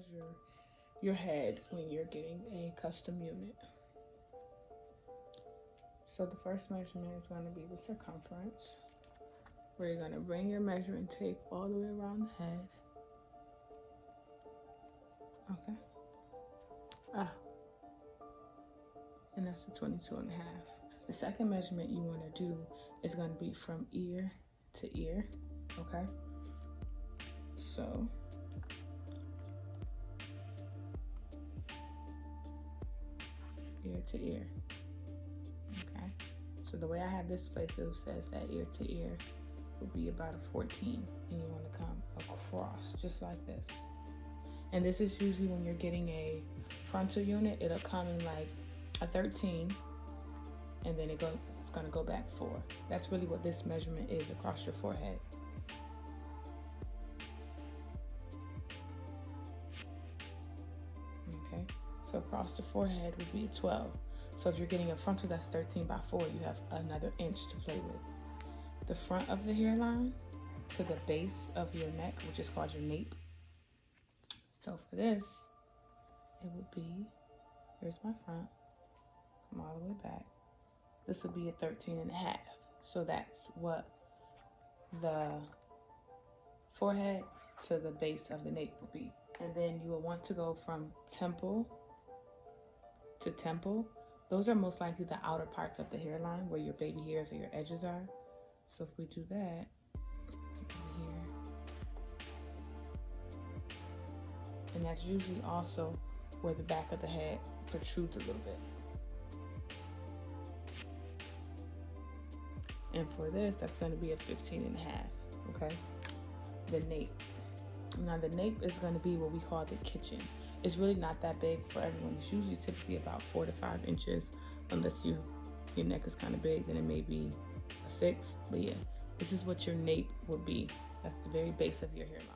measure your head when you're getting a custom unit. So the first measurement is going to be the circumference, where you're going to bring your measuring tape all the way around the head. Okay. And that's the 22.5. The second measurement you want to do is going to be from ear to ear. Okay. So ear to ear. Okay. So the way I have this placed, it says that ear to ear would be about a 14, and you want to come across just like this. And this is usually when you're getting a frontal unit, it'll come in like a 13, and then it's going to go back 4. That's really what this measurement is across your forehead. Okay, so across the forehead would be a 12. So if you're getting a frontal that's 13 by 4, you have another inch to play with. The front of the hairline to the base of your neck, which is called your nape. So for this, it would be, here's my front, come all the way back. This would be a 13.5. So that's what the forehead to the base of the nape would be. And then you will want to go from temple to temple. Those are most likely the outer parts of the hairline where your baby hairs or your edges are. So if we do that, here, and that's usually also where the back of the head protrudes a little bit. And for this, that's going to be a 15.5, okay? The nape. Now the nape is going to be what we call the kitchen. It's really not that big for everyone. It's usually typically about 4 to 5 inches, unless your neck is kind of big, then it may be a 6. But yeah, this is what your nape would be. That's the very base of your hairline.